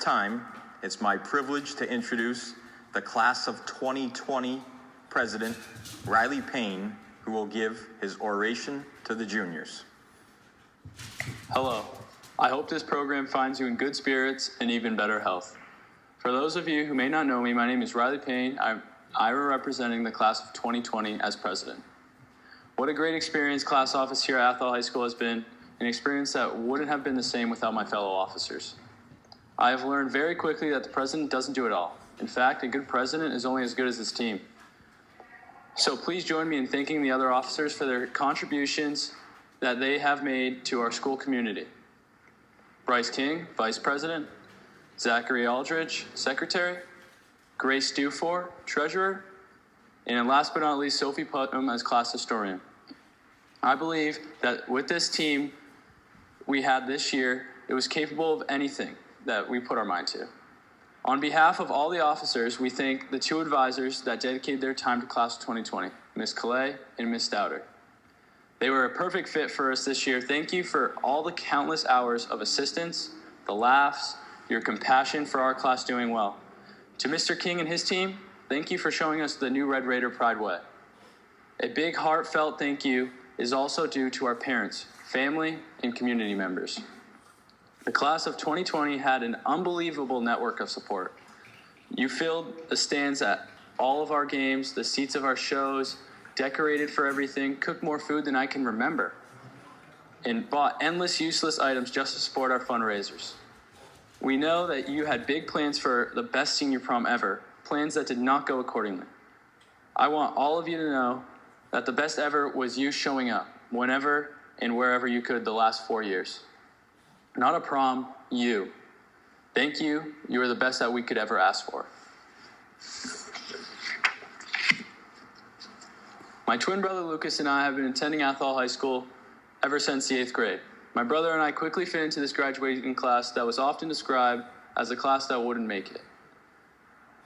Time, it's my privilege to introduce the class of 2020 President Riley Paine, who will give his oration to the juniors. Hello. I hope this program finds you in good spirits and even better health. For those of you who may not know me, my name is Riley Paine. I'm representing the class of 2020 as president. What a great experience class office here at Athol High School has been, an experience that wouldn't have been the same without my fellow officers. I have learned very quickly that the president doesn't do it all. In fact, a good president is only as good as his team. So please join me in thanking the other officers for their contributions that they have made to our school community. Bryce King, Vice President, Zachary Aldridge, Secretary, Grace Dufour, Treasurer, and last but not least, Sophie Putnam as Class Historian. I believe that with this team we had this year, it was capable of anything that we put our mind to. On behalf of all the officers, we thank the two advisors that dedicated their time to Class of 2020, Ms. Calais and Ms. Stouter. They were a perfect fit for us this year. Thank you for all the countless hours of assistance, the laughs, your compassion for our class doing well. To Mr. King and his team, thank you for showing us the new Red Raider Pride Way. A big heartfelt thank you is also due to our parents, family, and community members. The class of 2020 had an unbelievable network of support. You filled the stands at all of our games, the seats of our shows, decorated for everything, cooked more food than I can remember, and bought endless useless items just to support our fundraisers. We know that you had big plans for the best senior prom ever, plans that did not go accordingly. I want all of you to know that the best ever was you showing up whenever and wherever you could the last 4 years. Not a prom, you. Thank you. You are the best that we could ever ask for. My twin brother Lucas and I have been attending Athol High School ever since the 8th grade. My brother and I quickly fit into this graduating class that was often described as a class that wouldn't make it.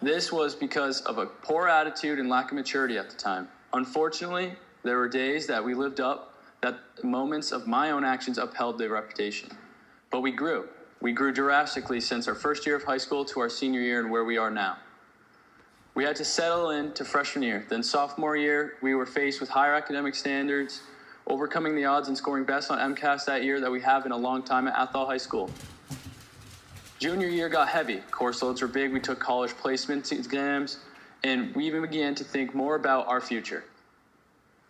This was because of a poor attitude and lack of maturity at the time. Unfortunately, there were days that we lived up, that moments of my own actions upheld their reputation. But we grew. We grew drastically since our first year of high school to our senior year and where we are now. We had to settle in to freshman year. Then sophomore year, we were faced with higher academic standards, overcoming the odds and scoring best on MCAS that year that we have in a long time at Athol High School. Junior year got heavy. Course loads were big. We took college placement exams, and we even began to think more about our future.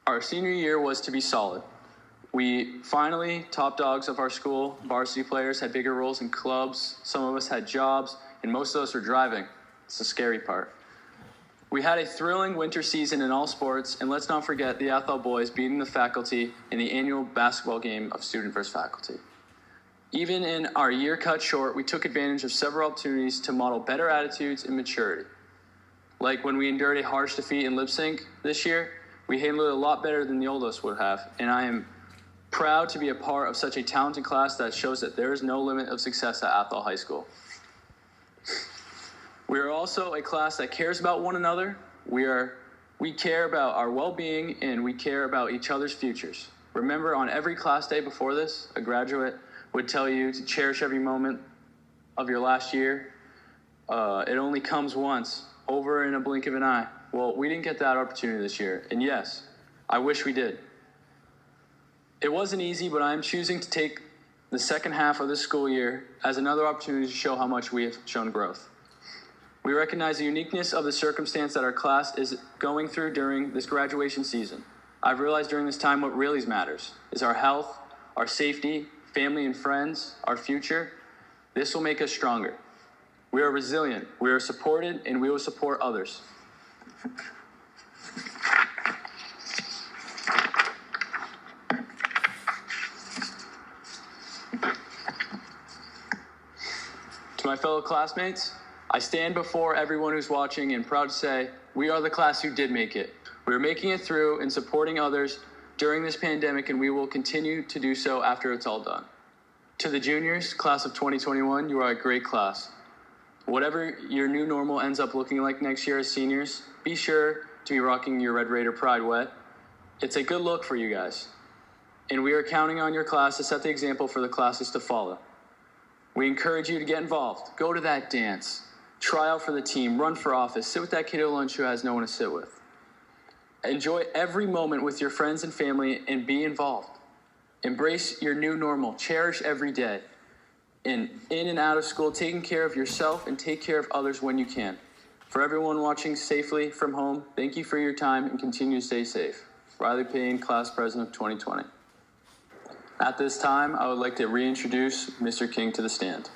Our senior year was to be solid. We finally, top dogs of our school, varsity players, had bigger roles in clubs. Some of us had jobs, and most of us were driving. It's the scary part. We had a thrilling winter season in all sports, and let's not forget the Athol boys beating the faculty in the annual basketball game of student versus faculty. Even in our year cut short, we took advantage of several opportunities to model better attitudes and maturity. Like when we endured a harsh defeat in lip sync this year, we handled it a lot better than the old us would have, and I am proud to be a part of such a talented class that shows that there is no limit of success at Athol High School. We are also a class that cares about one another. We care about our well-being, and we care about each other's futures. Remember, on every class day before this, a graduate would tell you to cherish every moment of your last year. It only comes once, over in a blink of an eye. Well, we didn't get that opportunity this year, and yes, I wish we did. It wasn't easy, but I'm choosing to take the second half of this school year as another opportunity to show how much we have shown growth. We recognize the uniqueness of the circumstance that our class is going through during this graduation season. I've realized during this time what really matters is our health, our safety, family and friends, our future. This will make us stronger. We are resilient, we are supported, and we will support others. To my fellow classmates, I stand before everyone who's watching and proud to say, we are the class who did make it. We are making it through and supporting others during this pandemic, and we will continue to do so after it's all done. To the juniors, class of 2021, you are a great class. Whatever your new normal ends up looking like next year as seniors, be sure to be rocking your Red Raider Pride Way. It's a good look for you guys. And we are counting on your class to set the example for the classes to follow. We encourage you to get involved. Go to that dance. Try out for the team. Run for office. Sit with that kid at lunch who has no one to sit with. Enjoy every moment with your friends and family and be involved. Embrace your new normal. Cherish every day. In and out of school, taking care of yourself and take care of others when you can. For everyone watching safely from home, thank you for your time and continue to stay safe. Riley Paine, Class President of 2020. At this time, I would like to reintroduce Mr. King to the stand.